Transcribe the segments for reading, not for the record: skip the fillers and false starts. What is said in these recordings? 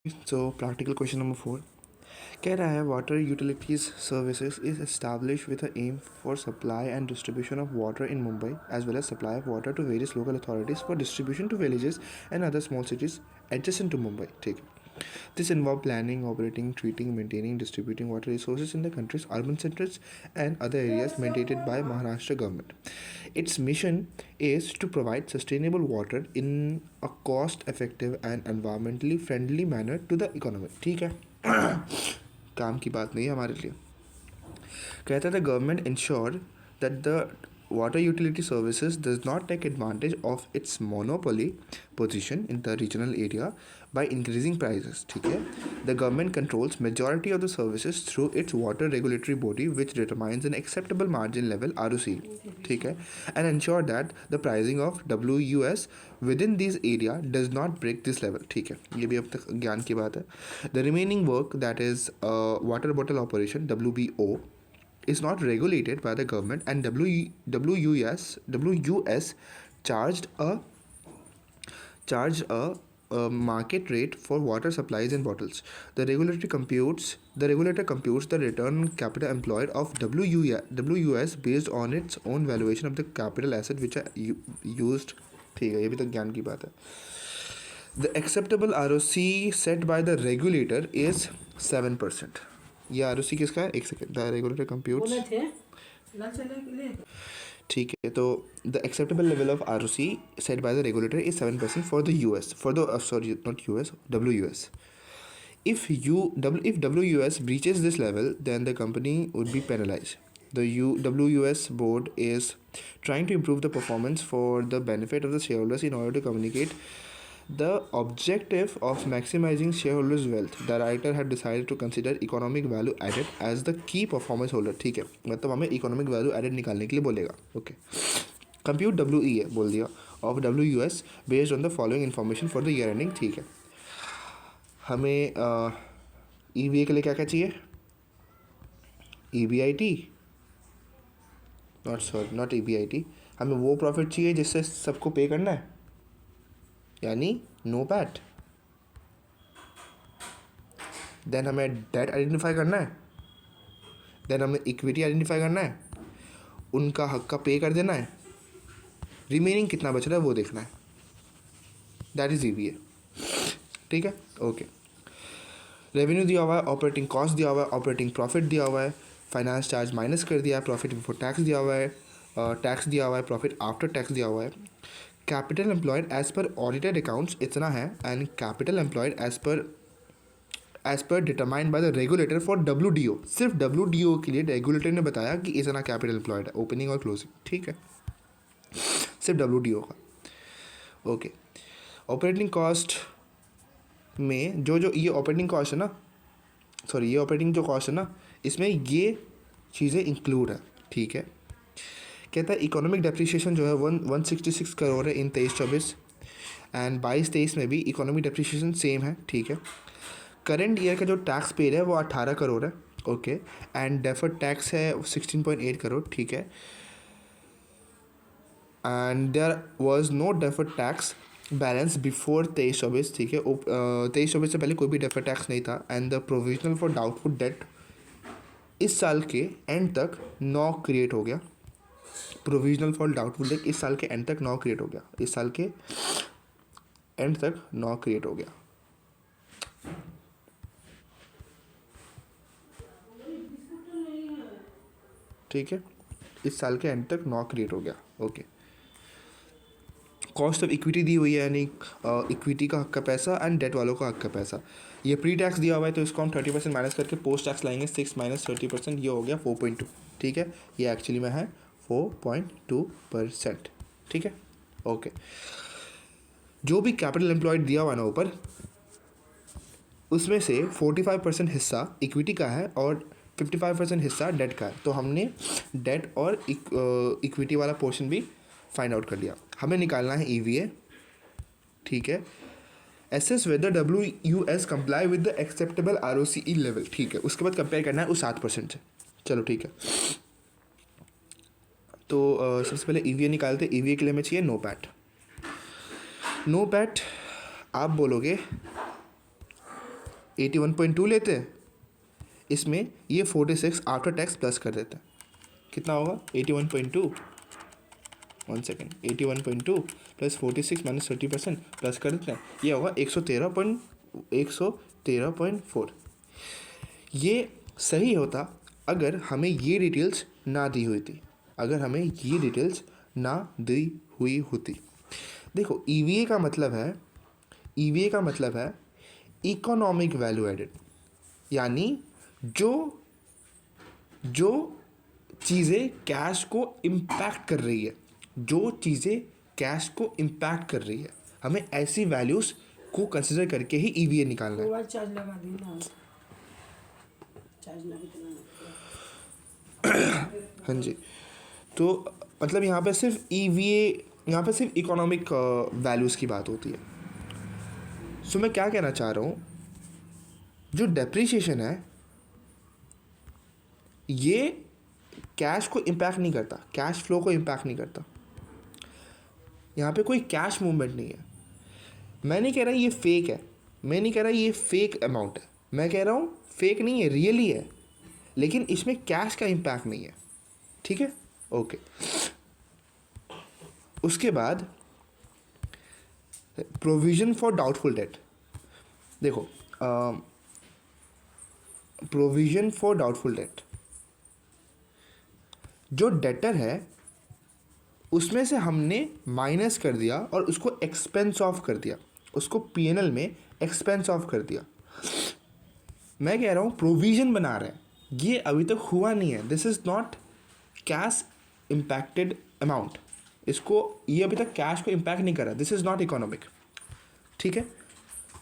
So practical question number 4 कह रहा है water utilities services is established with the aim for supply and distribution of water in Mumbai as well as supply of water to various local authorities for distribution to villages and other small cities adjacent to Mumbai. ठीक है. This involves planning, operating, treating, maintaining, distributing water resources in the country's urban centers and other areas mandated by Maharashtra government. Its mission is to provide sustainable water in a cost-effective and environmentally friendly manner to the economy. ठीक है. काम की बात नहीं है हमारे लिए. कहता था government ensure that the water utility services does not take advantage of its monopoly position in the regional area by increasing prices. ठीक है. The government controls majority of the services through its water regulatory body which determines an acceptable margin level ROC. ठीक है. And ensure that the pricing of WUS within these area does not break this level. ठीक है. ये भी अब तक ज्ञान की बात है. The remaining work that is water bottle operation WBO is not regulated by the government and WUS charged a market rate for water supplies in bottles. The regulator computes the return on capital employed of WUS based on its own valuation of the capital asset which are used. ठीक है, ये भी तो ज्ञान की बात है. The acceptable ROC set by the regulator is 7%. ये ROC किसका है? एक सेकेंड. The regulator computes. ठीक है, तो the acceptable level of ROC set bye the regulator is 7% for the US for the sorry not US WUS. If WUS breaches this level, then the company would be penalized. The WUS board is trying to improve the performance for the benefit of the shareholders in order to communicate the objective of maximizing shareholders' wealth. The writer had decided to consider economic value added as the key performance holder. ठीक है, मतलब हमें economic value added निकालने के लिए बोलेगा. Okay. Compute WEA बोल दिया of WUS based on the following information for the year ending. ठीक है. हमें EVA के लिए क्या क्या चाहिए? EBIT not EBIT. हमें वो प्रॉफिट चाहिए जिससे सबको पे करना है, यानी नो पैट. देन हमें डेट आइडेंटिफाई करना है. देन हमें इक्विटी आइडेंटिफाई करना है. उनका हक का पे कर देना है. रिमेनिंग कितना बच रहा है वो देखना है. That is EVA. ठीक है. ओके. रेवेन्यू दिया हुआ है, ऑपरेटिंग कॉस्ट दिया हुआ है, ऑपरेटिंग प्रॉफिट दिया हुआ है, फाइनेंस चार्ज माइनस कर दिया है, प्रॉफिट बिफोर टैक्स दिया हुआ है, टैक्स दिया हुआ है, प्रॉफिट आफ्टर टैक्स दिया हुआ है. Capital employed as per audited accounts इतना है and capital employed as per determined by the regulator for WDO. सिर्फ WDO के लिए रेगुलेटर ने बताया कि इतना कैपिटल एम्प्लॉयड है, ओपनिंग और क्लोजिंग. ठीक है, सिर्फ WDO का. ओके. ऑपरेटिंग कॉस्ट में जो ये ऑपरेटिंग कॉस्ट है ना, सॉरी ये ऑपरेटिंग जो कॉस्ट है ना, इसमें ये चीज़ें इंक्लूड है. ठीक है. कहता है इकोनॉमिक डेप्रिसिएशन जो है 166 करोड़ है इन 23-24 एंड 22-23 में भी इकोनॉमिक डेप्रिसिएशन सेम है. ठीक है. करंट ईयर का जो टैक्स पेड है वो 18 करोड़ है. ओके. एंड डेफर्ड टैक्स है 16.8 करोड़. ठीक है. And there was no deferred tax balance before 23-24. ठीक है. 23-24 से पहले कोई भी डेफर्ड टैक्स नहीं था. And the provisional for doubtful date इस साल के एंड तक 9 क्रिएट हो गया. प्रोविजनल फॉर डाउटफुल डेट इस साल के एंड तक 9 क्रिएट हो गया. इस साल के एंड तक 9 क्रिएट हो गया. ठीक है. इस साल के एंड तक 9 क्रिएट हो गया. ओके. कॉस्ट ऑफ इक्विटी दी हुई है, यानी इक्विटी का हक का पैसा एंड डेट वालों का हक का पैसा. ये प्री टैक्स दिया हुआ है तो इसको हम 30% माइनस करके पोस्ट टैक्स लाएंगे. 6 - 30%, ये हो गया 4.2. ठीक है. ये एक्चुअली में है 4.2%. ठीक है. ओके. जो भी कैपिटल एम्प्लॉयड दिया हुआ है ना ऊपर, उसमें से 45% हिस्सा इक्विटी का है और 55% हिस्सा डेट का है. तो हमने डेट और इक्विटी वाला पोर्शन भी फाइंड आउट कर लिया. हमें निकालना है EVA. ठीक है. Assess whether WUS comply with the acceptable ROCE level. ठीक है. उसके बाद कंपेयर करना है उस 7% से. चलो ठीक है. तो सबसे पहले EVA निकालते. EVA के लिए हमें चाहिए नो पैट. आप बोलोगे 81.2 लेते हैं, इसमें ये 46 आफ्टर टैक्स प्लस कर देते हैं, कितना होगा 81.2, 1 सेकेंड, 81.2 प्लस 46 माइनस 30% प्लस कर देते हैं, ये होगा 113.4। ये सही होता अगर हमें ये डिटेल्स ना दी हुई थी, अगर हमें ये डिटेल्स ना दी हुई होती। देखो ईवीए का मतलब है, ईवीए का मतलब है इकोनॉमिक वैल्यू एडेड, यानी जो जो चीज़ें कैश को इम्पैक्ट कर रही है, जो चीज़ें कैश को इम्पैक्ट कर रही है, हमें ऐसी वैल्यूज़ को कंसिडर करके ही ईवीए निकालना है। चार्ज लगा देना, चार्ज ना कितना। हाँ जी, तो मतलब यहाँ पे सिर्फ ईवीए, यहाँ पे सिर्फ इकोनॉमिक वैल्यूज़ की बात होती है। सो मैं क्या कहना चाह रहा हूँ, जो डेप्रिसिएशन है ये कैश को इम्पैक्ट नहीं करता, कैश फ्लो को इम्पैक्ट नहीं करता, यहाँ पे कोई कैश मूवमेंट नहीं है। मैं नहीं कह रहा ये फेक है, मैं नहीं कह रहा ये फेक अमाउंट है, मैं कह रहा हूँ फेक नहीं है, रियली है, लेकिन इसमें कैश का इम्पैक्ट नहीं है, ठीक है, ओके। उसके बाद प्रोविजन फॉर डाउटफुल डेट, देखो प्रोविजन फॉर डाउटफुल डेट, जो डेटर है उसमें से हमने माइनस कर दिया और उसको एक्सपेंस ऑफ कर दिया, उसको पीएनएल में एक्सपेंस ऑफ कर दिया। मैं कह रहा हूँ प्रोविजन बना रहे हैं, ये अभी तक हुआ नहीं है, this is not cash impacted amount, इसको ये अभी तक कैश को इम्पैक्ट नहीं कर रहा, दिस इज़ नॉट इकोनॉमिक, ठीक है।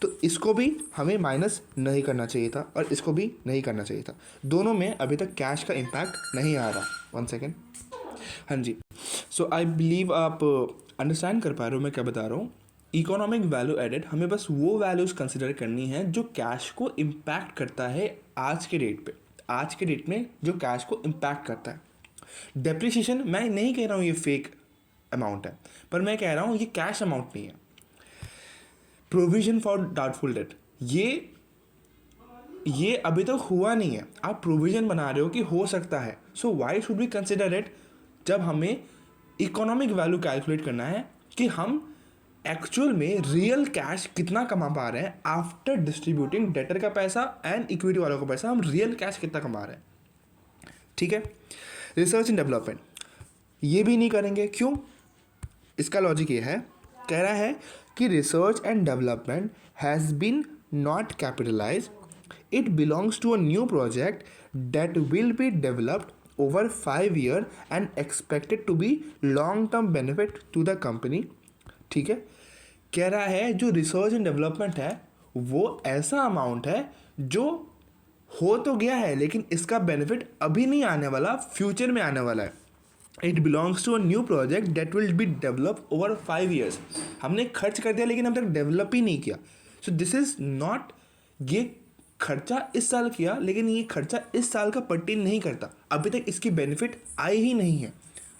तो इसको भी हमें माइनस नहीं करना चाहिए था और इसको भी नहीं करना चाहिए था, दोनों में अभी तक कैश का इम्पैक्ट नहीं आ रहा। 1 सेकेंड, हाँ जी। सो आई बिलीव आप अंडरस्टैंड कर पा रहे हो मैं क्या बता रहा हूँ। इकोनॉमिक वैल्यू एडेड, हमें बस वो वैल्यूज़ कंसिडर करनी है जो कैश को इम्पैक्ट करता है आज के डेट पे, आज के डेट में जो कैश को इम्पैक्ट करता है। डेप्रिसिएशन मैं नहीं कह रहा हूँ ये फेक अमाउंट है, पर मैं कह रहा हूँ ये कैश अमाउंट नहीं है। प्रोविजन फॉर डाउटफुल डेट, ये अभी तक हुआ नहीं है, आप प्रोविजन बना रहे हो कि हो सकता है, so why should we consider it जब हमें इकोनॉमिक वैल्यू कैलकुलेट करना है कि हम एक्चुअल में रियल कैश कितना कमा पा रहे हैं आफ्टर डिस्ट्रीब्यूटिंग डेटर का पैसा एंड इक्विटी वालों का पैसा, हम रियल कैश कितना कमा रहे हैं, ठीक है। रिसर्च एंड डेवलपमेंट ये भी नहीं करेंगे, क्यों? इसका लॉजिक ये है, कह रहा है कि research and development has been not capitalise, it belongs to a new project that will be developed over 5 years and expected to be long term benefit to the company, ठीक है। कह रहा है जो रिसर्च एंड डेवलपमेंट है वो ऐसा amount है जो हो तो गया है लेकिन इसका बेनिफिट अभी नहीं आने वाला, फ्यूचर में आने वाला है। It belongs to a new project that will be develop over 5 years, हमने खर्च कर दिया लेकिन अब तक डेवलप ही नहीं किया। सो दिस इज़ नॉट, ये खर्चा इस साल किया लेकिन ये खर्चा इस साल का पर्टेन नहीं करता, अभी तक इसकी बेनिफिट आई ही नहीं है,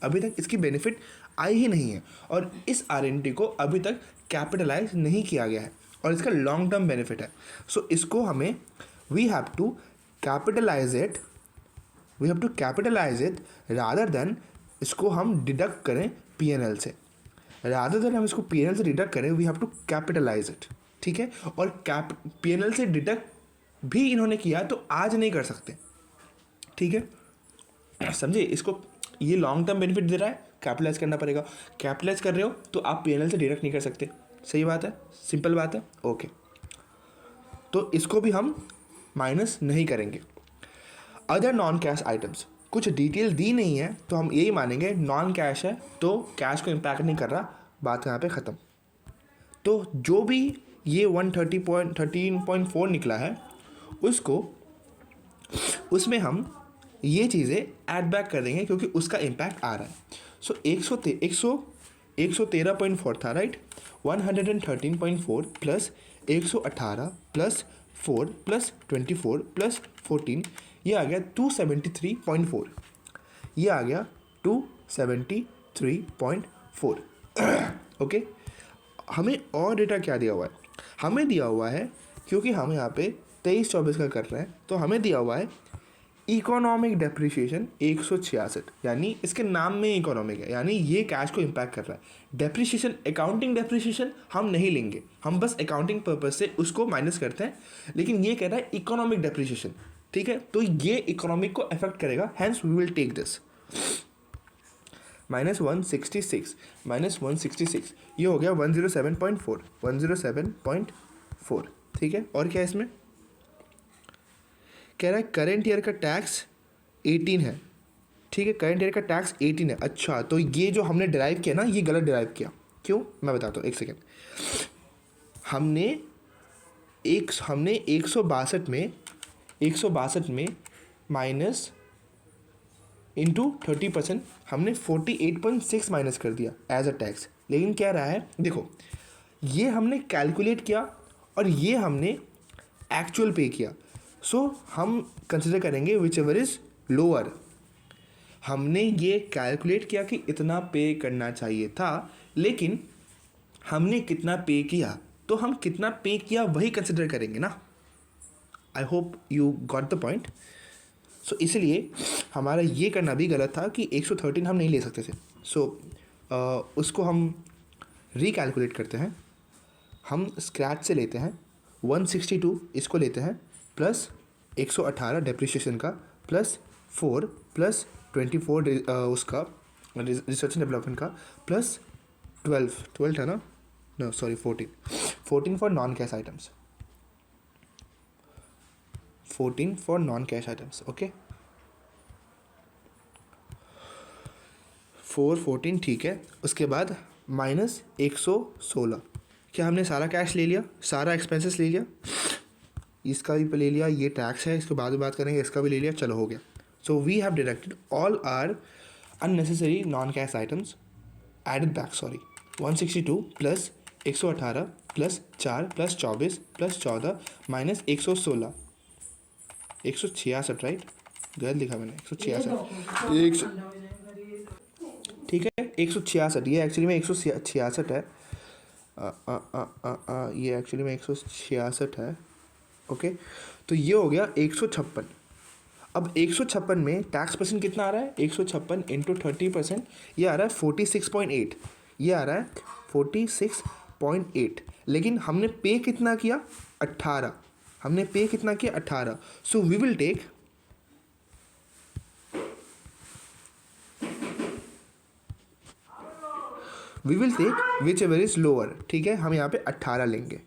अभी तक इसकी बेनिफिट आई ही नहीं है, और इस R&D को अभी तक कैपिटलाइज नहीं किया गया है और इसका लॉन्ग टर्म बेनिफिट है। सो इसको हमें we have to capitalise it, we have to capitalise it rather than इसको हम डिडक्ट करें पीएनएल से, रादर देन हम इसको पीएनएल से डिडक्ट करें, we have to capitalise it, ठीक है। और पीएनएल से डिडक्ट भी इन्होंने किया तो आज नहीं कर सकते, ठीक है, समझे इसको। ये लॉन्ग टर्म बेनिफिट दे रहा है, कैपिटलाइज करना पड़ेगा, कैपिटलाइज कर रहे हो तो आप पीएनएल से डिडक्ट नहीं कर सकते, सही बात है, सिंपल बात है, ओके। तो इसको भी हम माइनस नहीं करेंगे। अदर नॉन कैश आइटम्स, कुछ डिटेल दी नहीं है तो हम यही मानेंगे नॉन कैश है तो कैश को इम्पैक्ट नहीं कर रहा, बात यहाँ पे ख़त्म। तो जो भी ये 130.13.4 निकला है उसको, उसमें हम ये चीज़ें ऐड बैक कर देंगे क्योंकि उसका इम्पैक्ट आ रहा है। सो 113.4 था, right, 113.4 plus 118 plus 4 plus 24 plus 14, ये आ गया 273.4, ये आ गया 273.4 ओके। हमें और डेटा क्या दिया हुआ है, हमें दिया हुआ है क्योंकि हम यहाँ पे 23-24 का कर रहे हैं तो हमें दिया हुआ है इकोनॉमिक डेप्रिसिएशन 166, यानी इसके नाम में इकोनॉमिक है, यानी ये कैश को इम्पैक्ट कर रहा है। डेप्रिसिएशन, अकाउंटिंग डेप्रिसिएशन हम नहीं लेंगे, हम बस अकाउंटिंग पर्पज से उसको माइनस करते हैं, लेकिन ये कह रहा है इकोनॉमिक डेप्रिसिएशन, ठीक है, तो ये इकोनॉमिक को अफेक्ट करेगा, hence we will take this. -166 ये हो गया 107.4, ठीक है। और क्या है इसमें, कह रहा है करेंट ईयर का टैक्स 18 है, ठीक है, करंट ईयर का टैक्स 18 है। अच्छा, तो ये जो हमने डिराइव किया ना, ये गलत डिराइव किया। क्यों, मैं बताता हूँ, एक सेकेंड। हमने 162 में माइनस इंटू 30% हमने 48.6 माइनस कर दिया एज अ टैक्स। लेकिन क्या रहा है, देखो, ये हमने कैलकुलेट किया और ये हमने एक्चुअल पे किया। सो हम कंसिडर करेंगे विच एवर इज़ लोअर। हमने ये कैलकुलेट किया कि इतना पे करना चाहिए था, लेकिन हमने कितना पे किया, तो हम कितना पे किया वही कंसिडर करेंगे ना। I hope you got the point. So इसलिए हमारा ये करना भी गलत था कि 113 हम नहीं ले सकते थे। सो उसको हम रिकैलकुलेट करते हैं, हम स्क्रैच से लेते हैं 162 इसको लेते हैं, प्लस 118 डेप्रिसिएशन का, प्लस 4 प्लस 24 उसका रिसर्च एंड डेवलपमेंट का, प्लस 12 है ना, no sorry 14 for non cash items, 14 for non cash items, okay. 414, ठीक है। उसके बाद माइनस 116, क्या हमने सारा कैश ले लिया, सारा एक्सपेंसेस ले लिया, इसका भी ले लिया, ये टैक्स है, इसके बाद बात करेंगे, इसका भी ले लिया, चलो हो गया। So we have deducted all our unnecessary non cash items, added back, sorry 162 plus 118 plus 4 plus 24 plus 14 minus 116, 166, right, गलत लिखा मैंने, 166, ठीक है, 166, ये एक्चुअली में 166 है, ये एक्चुअली में 166 है, ओके। तो ये हो गया 156। अब 156 में टैक्स परसेंट कितना आ रहा है, 156 इंटू 30%, ये आ रहा है 46.8, ये आ रहा है 46.8, लेकिन हमने पे कितना किया, 18, हमने पे कितना किया, 18। So we will take whichever is lower, ठीक है, हम यहाँ पे 18 लेंगे।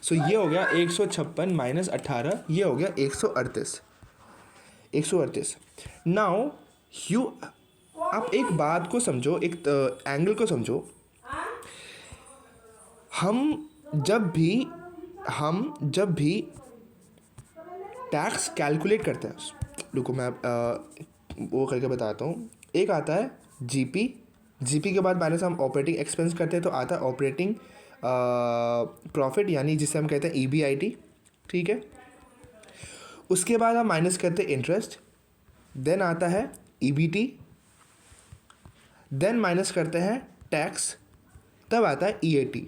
सो ये हो गया 156 माइनस 18, ये हो गया 138। नाउ यू, आप एक बात को समझो, एक एंगल को समझो। हम जब भी टैक्स कैलकुलेट करते हैं, रुको मैं वो करके बताता हूँ। एक आता है जीपी के बाद माइनस हम ऑपरेटिंग एक्सपेंस करते हैं तो आता है ऑपरेटिंग प्रॉफिट, यानी जिसे हम कहते हैं EBIT, ठीक है। उसके बाद हम माइनस करते हैं इंटरेस्ट, देन आता है EBT, देन माइनस करते हैं टैक्स, तब आता है EAT।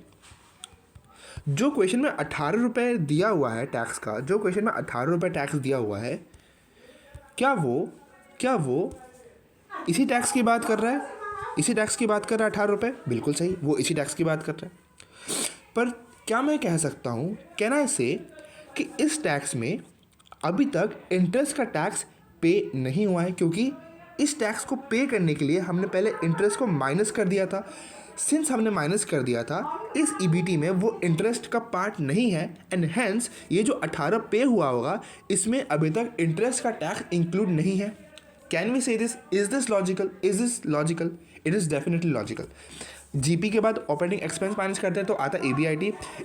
जो क्वेश्चन में 18 रुपये दिया हुआ है टैक्स का, जो क्वेश्चन में 18 रुपये टैक्स दिया हुआ है, क्या वो इसी टैक्स की बात कर रहा है, इसी टैक्स की बात कर रहा है 18 रुपये, बिल्कुल सही, वो इसी टैक्स की बात कर रहा है। पर क्या मैं कह सकता हूँ, कहना ऐसे कि इस टैक्स में अभी तक इंटरेस्ट का टैक्स पे नहीं हुआ है, क्योंकि इस टैक्स को पे करने के लिए हमने पहले इंटरेस्ट को माइनस कर दिया था। सिंस हमने माइनस कर दिया था, इस EBT में वो इंटरेस्ट का पार्ट नहीं है, एंड हैंस ये जो 18 पे हुआ होगा, इसमें अभी तक इंटरेस्ट का टैक्स इंक्लूड नहीं है। कैन वी से this, is this logical, it is definitely logical. GP के बाद ऑपरेटिंग एक्सपेंस माइनस करते हैं तो आता है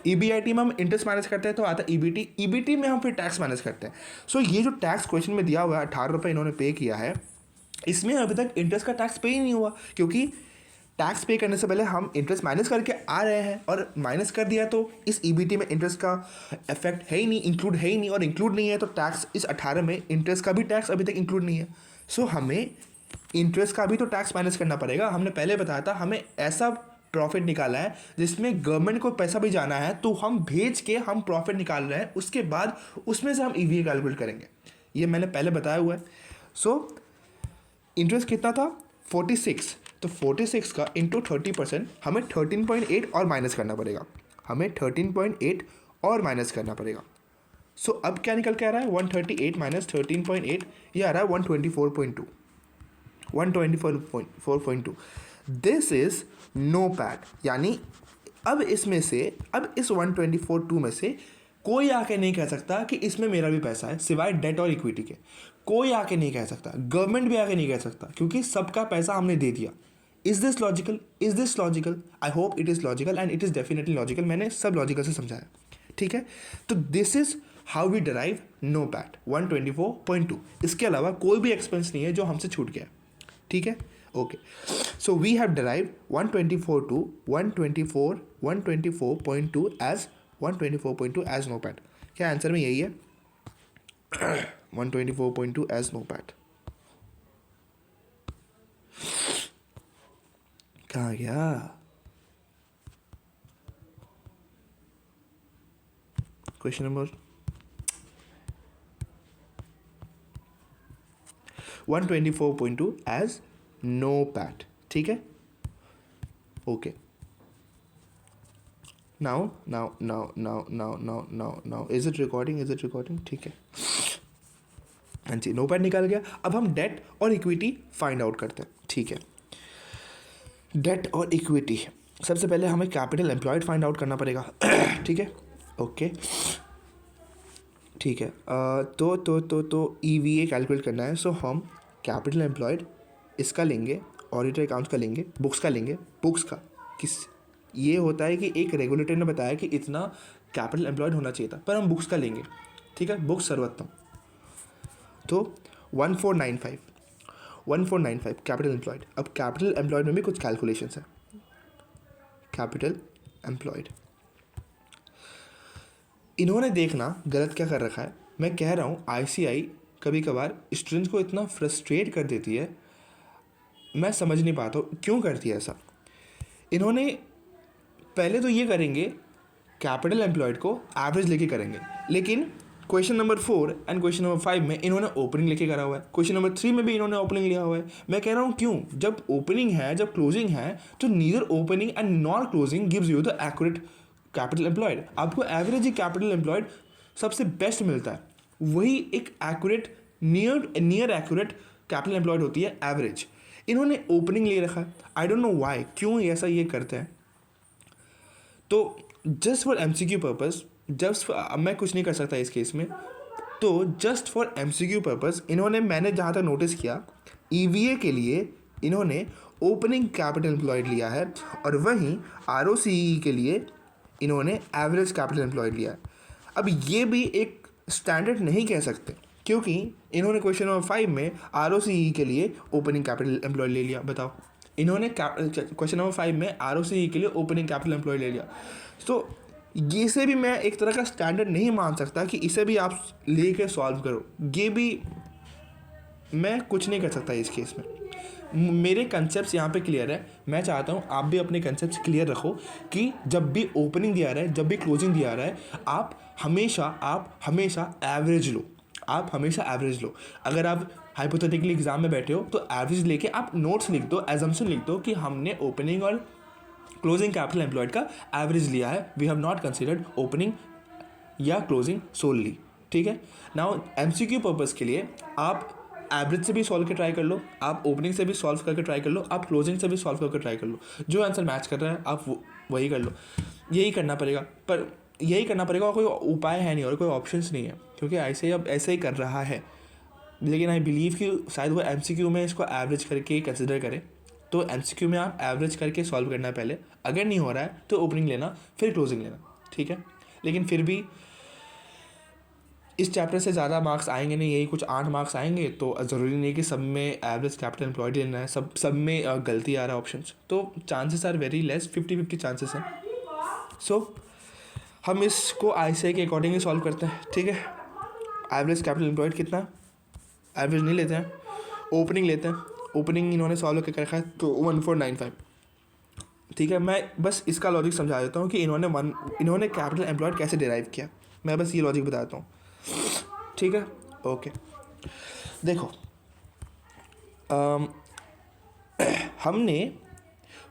EBIT में हम इंटरेस्ट माइनस करते हैं तो आता है EBT में हम फिर टैक्स माइनस करते हैं। सो ये जो टैक्स क्वेश्चन में दिया हुआ है 18 रुपये इन्होंने पे किया है, इसमें अभी तक इंटरेस्ट का टैक्स पे ही नहीं हुआ, क्योंकि टैक्स पे करने से पहले हम इंटरेस्ट माइनस करके आ रहे हैं, और माइनस कर दिया तो इस EBT में इंटरेस्ट का इफेक्ट है ही नहीं, इंक्लूड है ही नहीं, और इंक्लूड नहीं है तो टैक्स इस 18 में इंटरेस्ट का भी टैक्स अभी तक इंक्लूड नहीं है। सो हमें इंटरेस्ट का भी तो टैक्स माइनस करना पड़ेगा। हमने पहले बताया था हमें ऐसा प्रॉफिट निकाला है जिसमें गवर्नमेंट को पैसा भी जाना है, तो हम भेज के हम प्रॉफिट निकाल रहे हैं, उसके बाद उसमें से हम ईवीए कैलकुलेट करेंगे। ये मैंने पहले बताया हुआ है। सो इंटरेस्ट कितना था 46, तो 46 का इंटू 30% हमें 13.8 और माइनस करना पड़ेगा, हमें 13.8 और माइनस करना पड़ेगा। सो अब क्या निकल के आ रहा है 138 माइनस 13.8, ये आ रहा है 124.2, 124.2। दिस इज नो पैट, यानी अब इसमें से, अब इस 124.2 में से कोई आके नहीं कह सकता कि इसमें मेरा भी पैसा है, सिवाय डेट और इक्विटी के। कोई आके नहीं कह सकता, गवर्नमेंट भी आके नहीं कह सकता, क्योंकि सबका पैसा हमने दे दिया। Is this logical? Is this logical? I hope it is logical and it is definitely logical. मैंने सब लॉजिकल से समझाया, ठीक है। तो this is how we derive NOPAT 124.2। इसके अलावा कोई भी एक्सपेंस नहीं है जो हमसे छूट गया, ठीक है। Okay, so we have derive 124.2 as 124.2 as NOPAT. क्या आंसर में यही है 124.2 एज नो पैट। कहाँ गया? Question number 124.2 as NOPAT, ठीक है। Okay, now is it recording? Is it recording? ठीक है, हाँ जी, नो पैट निकाल गया। अब हम डेट और इक्विटी फाइंड आउट करते हैं, ठीक है। डेट और इक्विटी, सबसे पहले हमें कैपिटल एम्प्लॉयड फाइंड आउट करना पड़ेगा, ठीक है। ओके, ठीक है। तो ईवीए कैलकुलेट करना है। सो हम कैपिटल एम्प्लॉयड इसका लेंगे, ऑडिटर अकाउंट्स का लेंगे, बुक्स का लेंगे। बुक्स का किस, ये होता है कि एक रेगुलेटर ने बताया कि इतना कैपिटल एम्प्लॉयड होना चाहिए था, पर हम बुक्स का लेंगे, ठीक है। बुक्स सर्वोत्तम, तो 1495 कैपिटल एम्प्लॉयड। अब कैपिटल एम्प्लॉयड में भी कुछ कैलकुलेशंस है। कैपिटल एम्प्लॉयड, इन्होंने देखना गलत क्या कर रखा है। मैं कह रहा हूँ आईसीआई कभी कभार स्टूडेंट्स को इतना फ्रस्ट्रेट कर देती है, मैं समझ नहीं पाता हूँ क्यों करती है ऐसा। इन्होंने पहले तो ये करेंगे, कैपिटल एम्प्लॉयड को एवरेज लेके करेंगे, लेकिन question number 4 and question number 5 में इन्होंने ओपनिंग लेके करा हुआ है। क्वेश्चन नंबर 3 में भी इन्होंने ओपनिंग लिया हुआ है। मैं कह रहा हूँ क्यों, जब ओपनिंग है, जब क्लोजिंग है, तो neither opening and not closing gives you the accurate capital employed. आपको एवरेज ही कैपिटल एम्प्लॉयड सबसे बेस्ट मिलता है, वही एक accurate near accurate capital employed होती है एवरेज। इन्होंने ओपनिंग ले रखा है, आई डोंट नो वाई, क्यों ऐसा ये करते हैं। तो जस्ट फॉर एमसीक्यू पर्पस, मैं कुछ नहीं कर सकता इस केस में, तो जस्ट फॉर एमसीक्यू पर्पस इन्होंने, मैंने जहाँ तक नोटिस किया, ईवीए के लिए इन्होंने ओपनिंग कैपिटल एम्प्लॉयड लिया है, और वहीं आरओसीई के लिए इन्होंने एवरेज कैपिटल एम्प्लॉयड लिया है। अब ये भी एक स्टैंडर्ड नहीं कह सकते, क्योंकि इन्होंने क्वेश्चन नंबर 5 में आरओसीई के लिए ओपनिंग कैपिटल एम्प्लॉयड ले लिया। बताओ, इन्होंने क्वेश्चन नंबर 5 में आरओसीई के लिए ओपनिंग कैपिटल एम्प्लॉयड ले लिया। तो ये से भी मैं एक तरह का स्टैंडर्ड नहीं मान सकता कि इसे भी आप लेके सॉल्व करो। ये भी मैं कुछ नहीं कर सकता इस केस में। मेरे कंसेप्ट यहाँ पे क्लियर है। मैं चाहता हूँ आप भी अपने कंसेप्ट क्लियर रखो कि जब भी ओपनिंग दिया रहा है, जब भी क्लोजिंग दिया रहा है, आप हमेशा एवरेज लो। आप हमेशा एवरेज लो। अगर आप हाइपोथेटिकली एग्जाम में बैठे हो तो एवरेज लेके आप नोट्स लिख दो, एजम्पशन लिख दो कि हमने ओपनिंग और क्लोजिंग कैपिटल एम्प्लॉयड का एवरेज लिया है, we have not considered opening या क्लोजिंग सोलली, ठीक है। नाउ एमसीक्यू पर्पस के लिए आप एवरेज से भी सॉल्व करके ट्राई कर लो, आप ओपनिंग से भी सॉल्व करके ट्राई कर लो, आप क्लोजिंग से भी सॉल्व करके ट्राई कर लो। जो आंसर मैच कर रहा है आप वही कर लो। यही करना पड़ेगा, पर यही करना पड़ेगा और कोई उपाय है नहीं और कोई ऑप्शंस नहीं है, क्योंकि ऐसे अब ऐसे ही कर रहा है। लेकिन आई बिलीव कि शायद वो एमसीक्यू में इसको एवरेज करके कंसिडर करें। तो एमसीक्यू में आप एवरेज करके सॉल्व करना है पहले, अगर नहीं हो रहा है तो ओपनिंग लेना, फिर क्लोजिंग लेना, ठीक है। लेकिन फिर भी इस चैप्टर से ज़्यादा मार्क्स आएंगे नहीं, यही कुछ 8 मार्क्स आएंगे, तो ज़रूरी नहीं कि सब में एवरेज कैपिटल एम्प्लॉयड लेना है, सब में गलती आ रहा है ऑप्शंस, तो chances are very less, 50-50 chances हैं। सो हम इसको आईसीआई के अकॉर्डिंग ही सॉल्व करते हैं, ठीक है। एवरेज कैपिटल एम्प्लॉयड कितना, एवरेज नहीं लेते हैं, ओपनिंग लेते हैं। ओपनिंग इन्होंने सॉल्व करके रखा है, तो 1495, ठीक है, मैं बस इसका लॉजिक समझा देता हूँ कि इन्होंने कैपिटल एम्प्लॉयड कैसे डिराइव किया, मैं बस ये लॉजिक बताता हूँ, ठीक है। ओके, देखो, हमने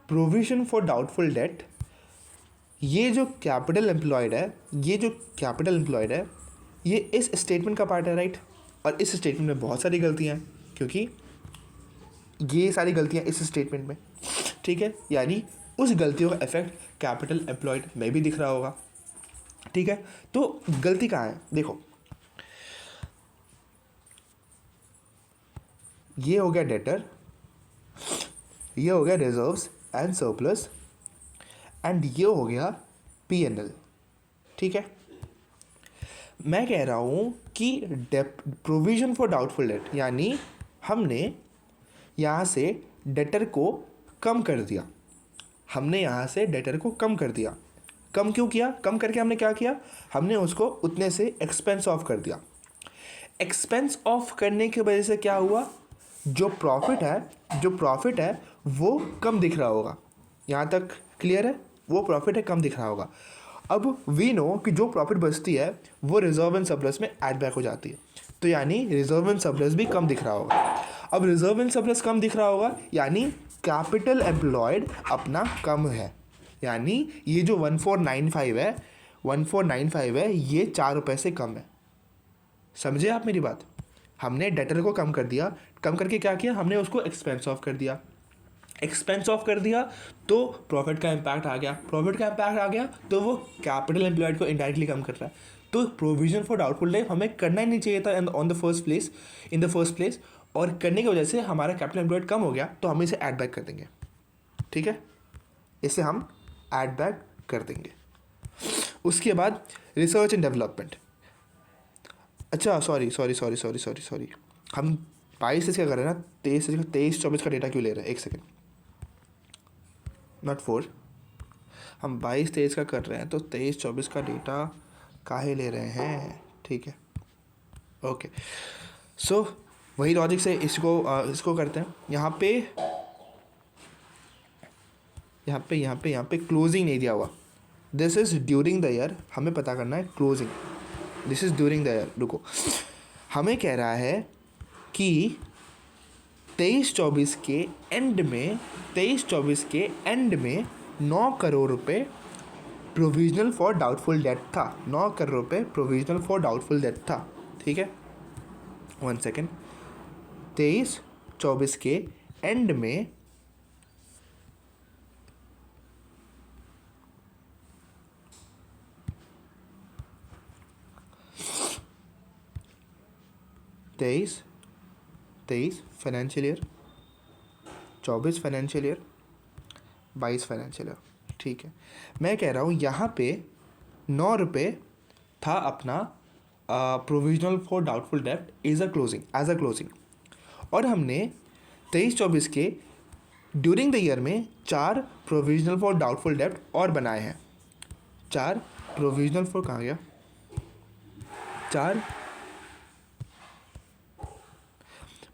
प्रोविजन फॉर डाउटफुल डेट, ये जो कैपिटल एम्प्लॉयड है ये इस स्टेटमेंट का पार्ट है, राइट। और इस स्टेटमेंट में बहुत सारी गलतियाँ हैं, क्योंकि ये सारी गलतियाँ इस स्टेटमेंट में, ठीक है, यानी उस गलतियों का इफेक्ट कैपिटल एम्प्लॉयड में भी दिख रहा होगा, ठीक है। तो गलती कहाँ है, देखो, ये हो गया डेटर, ये हो गया रिजर्व्स एंड सरप्लस, एंड ये हो गया P&L, ठीक है। मैं कह रहा हूँ कि प्रोविजन फॉर डाउटफुल डेट, यानी हमने यहाँ से डेटर को कम कर दिया, कम क्यों किया, कम करके हमने क्या किया, हमने उसको उतने से एक्सपेंस ऑफ कर दिया। एक्सपेंस ऑफ करने की वजह से क्या हुआ, जो प्रॉफिट है वो कम दिख रहा होगा, यहाँ तक क्लियर है, वो प्रॉफिट है कम दिख रहा होगा। अब वी नो कि जो प्रॉफिट बचती है वो रिजर्व एंड सरप्लस में ऐड बैक हो जाती है, तो यानी रिजर्व एंड सरप्लस भी कम दिख रहा होगा। अब रिजर्व एंड सरप्लस कम दिख रहा होगा, यानी कैपिटल एम्प्लॉयड अपना कम है, यानी ये जो 1495 है ये 4 रुपये से कम है। समझे आप मेरी बात, हमने डेटर को कम कर दिया, कम करके क्या किया, हमने उसको एक्सपेंस ऑफ कर दिया, तो प्रॉफिट का इम्पैक्ट आ गया, तो वो कैपिटल एम्प्लॉयड को इनडायरेक्टली कम कर रहा है। तो प्रोविजन फॉर डाउटफुल डेट हमें करना ही नहीं चाहिए था इन द फर्स्ट प्लेस, और करने की वजह से हमारा कैपिटल एम्प्लॉयड कम हो गया, तो हम इसे ऐड बैक कर देंगे, ठीक है, इसे हम ऐड बैक कर देंगे। उसके बाद रिसर्च एंड डेवलपमेंट, अच्छा सॉरी, हम 22 क्या कर रहे हैं ना, 23-24 का डेटा क्यों ले रहे हैं, एक सेकेंड, नॉट 4, हम 22-23 का कर रहे हैं, तो 23-24 का डेटा काहे ले रहे हैं, ठीक है। ओके, सो वही लॉजिक से इसको करते हैं। यहाँ पे क्लोजिंग नहीं दिया हुआ, this is during the year, हमें पता करना है closing, this is during the year. रुको, हमें कह रहा है कि 23-24 के एंड में 9 करोड़ रुपए प्रोविजनल फॉर डाउटफुल डेट था, 9 करोड़ रुपए प्रोविजनल फॉर डाउटफुल डेट था, ठीक है। 1 सेकेंड, 23-24 के एंड में 23 financial year, 24 financial year, 22 financial year, ठीक है। मैं कह रहा हूँ यहाँ पे 9 रुपये था अपना provisional for doubtful debt as a closing, और हमने 23-24 के ड्यूरिंग द ईयर में 4 प्रोविजनल फॉर डाउटफुल डेट और बनाए हैं, 4 प्रोविजनल फॉर, कहाँ गया, 4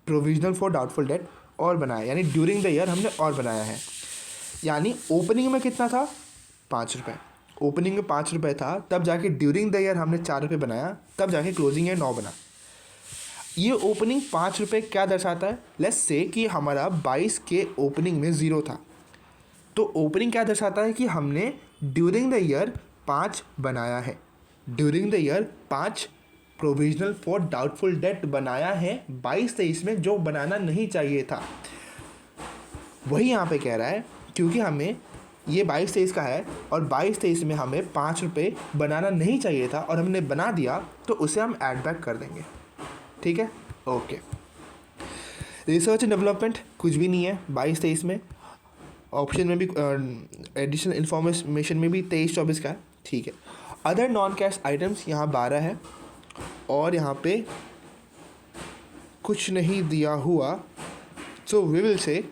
प्रोविजनल फॉर डाउटफुल डेट और बनाया, यानी ड्यूरिंग द ईयर हमने और बनाया है। यानी ओपनिंग में कितना था, 5 रुपये, ओपनिंग में 5 रुपये था, तब जाके ड्यूरिंग द ईयर हमने 4 रुपये बनाया, तब जाके क्लोजिंग ईयर 9 बना। ये ओपनिंग 5 रुपये क्या दर्शाता है, लेट्स से कि हमारा 22 के ओपनिंग में 0 था, तो ओपनिंग क्या दर्शाता है कि हमने ड्यूरिंग द ईयर 5 बनाया है, during the year 5 provisional for doubtful date बनाया है 22-23 में, जो बनाना नहीं चाहिए था। वही यहाँ पे कह रहा है, क्योंकि हमें ये 22-23 का है और 22-23 में हमें 5 रुपये बनाना नहीं चाहिए था और हमने बना दिया, तो उसे हम ऐड बैक कर देंगे, ठीक है। ओके, रिसर्च एंड डेवलपमेंट कुछ भी नहीं है 22-23 में, ऑप्शन में भी एडिशनल इंफॉर्मेशन में भी 23-24 का है, ठीक है। अदर नॉन कैश आइटम्स यहाँ 12 है, और यहाँ पे कुछ नहीं दिया हुआ, सो वी विल से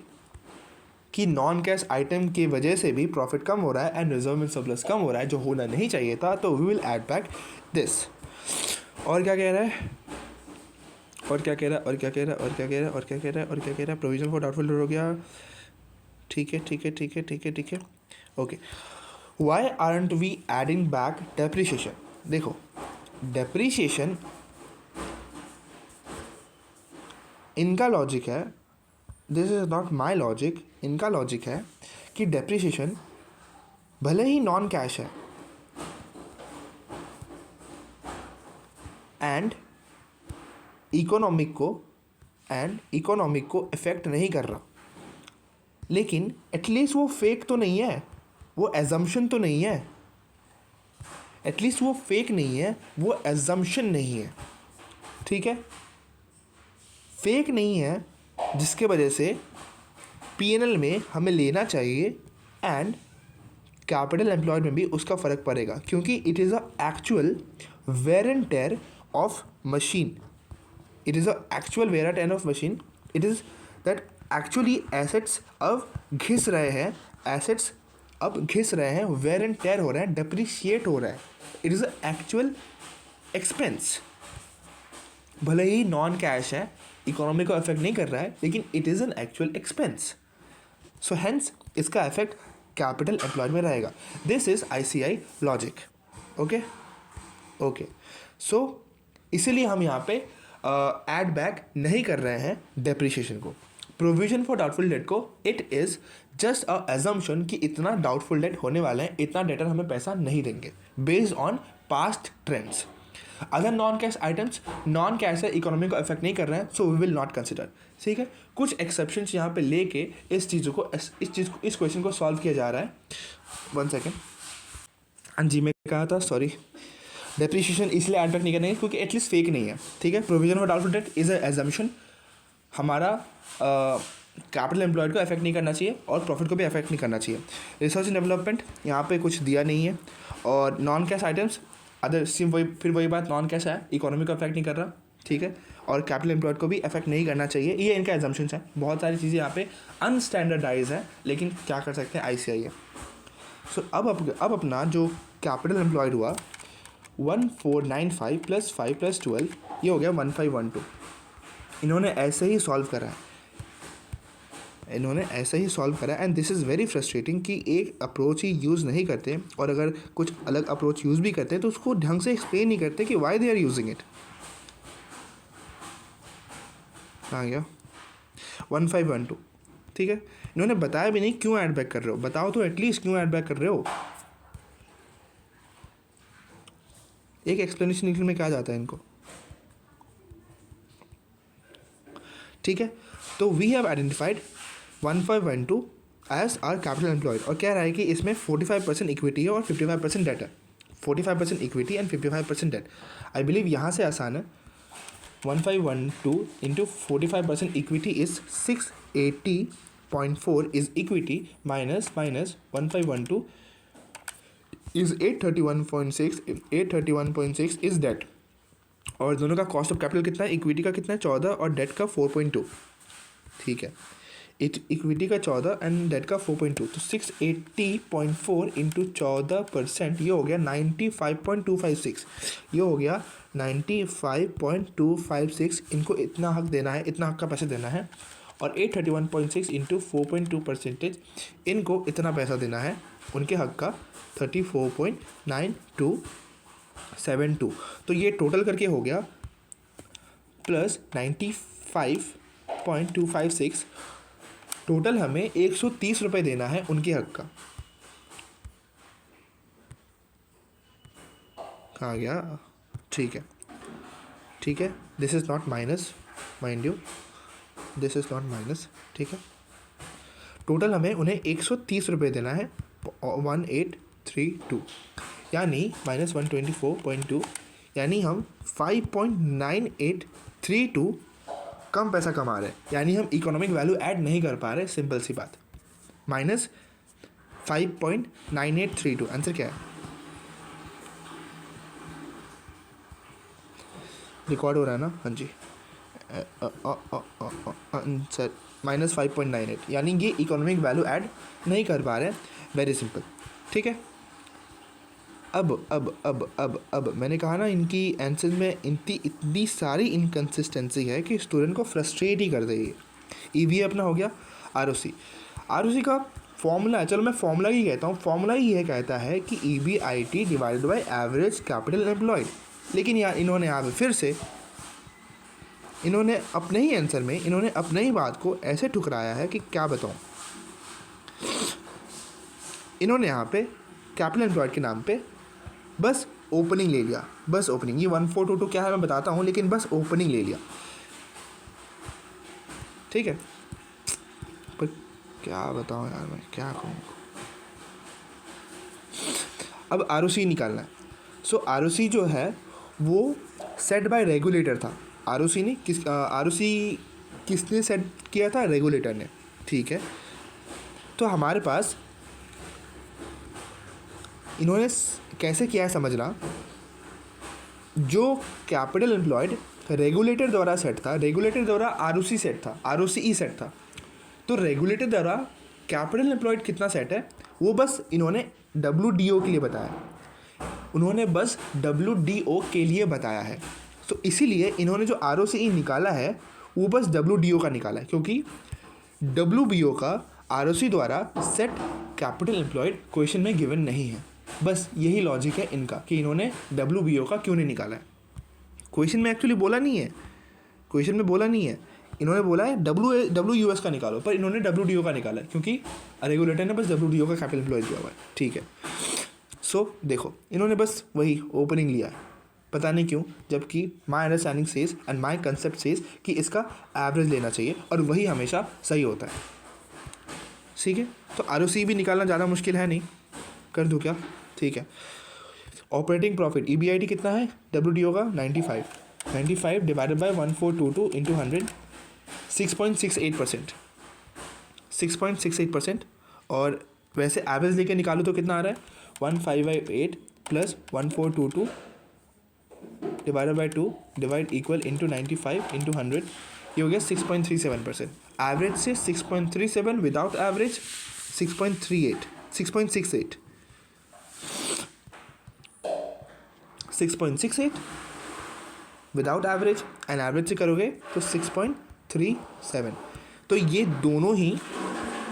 कि नॉन कैश आइटम की वजह से भी प्रॉफिट कम हो रहा है एंड रिजर्व एंड सरप्लस कम हो रहा है, जो होना नहीं चाहिए था, तो we will add back this. और क्या कह रहा है, प्रोविजन फॉर डाउटफुल हो गया, ठीक है। Okay, why aren't we adding back depreciation? देखो, डेप्रिसिएशन इनका लॉजिक है, this is not my logic, इनका लॉजिक है कि डेप्रिसिएशन भले ही नॉन कैश है एंड इकोनॉमिक को इफ़ेक्ट नहीं कर रहा, लेकिन एटलीस्ट वो फेक तो नहीं है, वो एजम्पशन तो नहीं है, एटलीस्ट वो फेक नहीं है, वो एजम्पशन नहीं है, ठीक है, फेक नहीं है, जिसके वजह से पीएनएल में हमें लेना चाहिए एंड कैपिटल एम्प्लॉयड में भी उसका फ़र्क पड़ेगा, क्योंकि it is a actual wear and tear of machine, it is a actual wear and tear of machine, it is that actually assets अब घिस रहे हैं, assets अब घिस रहे हैं, wear and tear हो रहे हैं, depreciate हो रहा है, it is a actual expense, भले ही नॉन कैश है, इकोनॉमी को अफेक्ट नहीं कर रहा है, लेकिन it is an actual expense, so hence इसका इफेक्ट कैपिटल एम्प्लॉयड में रहेगा. This is ICI logic. Okay okay, so इसीलिए हम यहाँ पे ऐड बैक नहीं कर रहे हैं डेप्रिसिएशन को. प्रोविजन फॉर डाउटफुल डेट को it is just a assumption कि इतना डाउटफुल डेट होने वाला है, इतना डेटर हमें पैसा नहीं देंगे based on past trends. Other non cash items non cash है, इकोनॉमी को अफेक्ट नहीं कर रहे हैं, so we will not consider. ठीक है, कुछ एक्सेप्शंस यहाँ पे लेके इस क्वेश्चन को सॉल्व किया जा रहा है. 1 सेकेंड. हाँ जी, मैं कहा था, सॉरी, डेप्रिसिएशन इसलिए ऐड बैक नहीं करने क्योंकि एटलीस्ट फेक नहीं है. ठीक है, provision for doubtful that is a assumption, हमारा कैपिटल एम्प्लॉयड को अफेक्ट नहीं करना चाहिए और प्रॉफिट को भी अफेक्ट नहीं करना चाहिए. रिसर्च एंड डेवलपमेंट यहाँ पे कुछ दिया नहीं है, और non cash items other SIM वही बात, नॉन कैश है, इकोनॉमी को अफेक्ट नहीं कर रहा. ठीक है, और कैपिटल एम्प्लॉयड को भी अफेक्ट नहीं करना चाहिए. ये इनका एजम्पशंस है. बहुत सारी चीज़ें यहाँ पे अनस्टैंडर्डाइज है, लेकिन क्या कर सकते हैं, ICI है. सो अब अपना जो कैपिटल एम्प्लॉयड हुआ 1495 + 5 + 12, ये हो गया 1512. इन्होंने ऐसे ही सॉल्व करा है, and this is very frustrating कि एक अप्रोच ही यूज़ नहीं करते, और अगर कुछ अलग अप्रोच यूज़ भी करते हैं तो उसको ढंग से एक्सप्लेन नहीं करते कि why they are using it. आ गया 1512. ठीक है, इन्होंने बताया भी नहीं क्यों ऐड बैक कर रहे हो, बताओ तो एटलीस्ट क्यों ऐड बैक कर रहे हो. एक एक्सप्लेनेशन निकल में क्या जाता है इनको. ठीक है, तो we have identified 1512 as our capital employed, और कह रहा है कि इसमें 45% इक्विटी है और 55% डेट है. 45% equity and 55% debt. I believe यहाँ से आसान है. 1512 into 45% equity is 680.4 is equity, minus 1512 is 831.6 is debt. और दोनों का कॉस्ट ऑफ कैपिटल कितना है, इक्विटी का कितना है 14 और डेट का 4.2. ठीक है, इक्विटी का 14 एंड डेट का 4.2, तो 680.4 इंटू 14%, ये हो गया 95.256. ये हो गया 95.256. इनको इतना हक देना है, इतना हक का पैसा देना है, और 831.6 इंटू 4.2%, इनको इतना पैसा देना है, उनके हक का 34.9272. तो ये टोटल करके हो गया प्लस 95.256. टोटल हमें 130 रुपये देना है उनके हक का. कहाँ गया, ठीक है, this is not minus, mind you, this is not minus. ठीक है, टोटल हमें उन्हें 130 रुपये देना है, 1832, यानी माइनस 124.2, यानी हम 5.9832 कम पैसा कमा रहे हैं, यानी हम इकोनॉमिक वैल्यू ऐड नहीं कर पा रहे. सिंपल सी बात. माइनस 5.9832, आंसर क्या है, रिकॉर्ड हो रहा है ना, हाँ जी. आंसर माइनस 5.98, यानी ये इकोनॉमिक वैल्यू ऐड नहीं कर पा रहे. Very simple. ठीक है, अब मैंने कहा ना, इनकी आंसर में इतनी सारी इनकन्सिस्टेंसी है कि स्टूडेंट को फ्रस्ट्रेट ही कर देगी. EVA अपना हो गया. ROC का फॉर्मूला, चलो मैं फॉर्मूला ही कहता हूँ, फॉर्मूला ही यह कहता है कि EBIT divided by average capital employed. लेकिन यार इन्होंने यहाँ पे फिर से इन्होंने अपने ही आंसर में इन्होंने अपने ही बात को ऐसे ठुकराया है कि क्या बताऊँ। इन्होंने यहाँ पे कैपिटल एम्प्लॉयड के नाम पे बस ओपनिंग ले लिया, बस ओपनिंग। ये 1422 क्या है मैं बताता हूँ, लेकिन बस ओपनिंग ले लिया, ठीक है। पर क्या बताऊँ यार, मैं क्या कहूँ। अब ROC निकालना है। सो ROC जो है वो सेट बाय रेगुलेटर था। ROC ने किसने सेट किया था? रेगुलेटर ने, ठीक है। तो हमारे पास इन्होंने कैसे किया है समझना। जो कैपिटल एम्प्लॉयड रेगुलेटर द्वारा सेट था, रेगुलेटर द्वारा ROC सेट था, ROCE सेट था। तो रेगुलेटर द्वारा कैपिटल एम्प्लॉयड कितना सेट है वो बस इन्होंने WDO के लिए बताया, उन्होंने बस WDO के लिए बताया है। तो इसीलिए इन्होंने जो ROCE निकाला है वो बस WDO का निकाला है, क्योंकि WBO का ROC द्वारा सेट कैपिटल एम्प्लॉयड क्वेश्चन में गिवन नहीं है। बस यही लॉजिक है इनका कि इन्होंने WBO का क्यों नहीं निकाला है। क्वेश्चन में एक्चुअली बोला नहीं है, क्वेश्चन में बोला नहीं है, इन्होंने बोला है WUS का निकालो, पर इन्होंने WDO का निकाला है क्योंकि रेगुलेटर ने बस WDO का कैपिटल एम्प्लॉयड दिया हुआ है, ठीक है। सो देखो इन्होंने बस वही ओपनिंग लिया है, पता नहीं क्यों, जबकि my understanding says and my concept says कि इसका एवरेज लेना चाहिए और वही हमेशा सही होता है, ठीक है। तो ROC भी निकालना ज़्यादा मुश्किल है नहीं, कर दूँ क्या, ठीक है। ऑपरेटिंग प्रॉफिट EBIT कितना है WDO का? 95 डिवाइडेड बाय 1422 इंटू 100, 6.68%, 6.68%। और वैसे एवरेज लेके निकालो तो कितना आ रहा है? 1558 plus 1422 divided by 2 divide equal into 95 into 100, ये हो गया 6.37%। एवरेज से 6.37, without average 6.68 without average, and average से करोगे तो 6.37। तो ये दोनों ही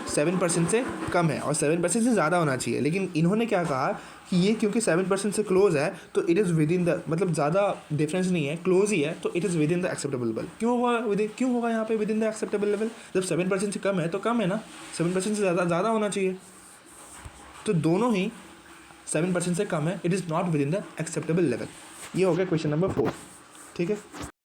7% से कम है और 7% से ज़्यादा होना चाहिए। लेकिन इन्होंने क्या कहा कि ये क्योंकि 7% से क्लोज है तो it is with in the, मतलब ज़्यादा डिफरेंस नहीं है, क्लोज ही है, तो it is with in the acceptable level. क्यों होगा यहाँ पे with in the acceptable level? जब 7% से कम है तो कम है ना, 7% से ज़्यादा होना चाहिए। तो दोनों ही 7% से कम है, it is not with in the acceptable level. ये हो गया क्वेश्चन नंबर 4, ठीक है।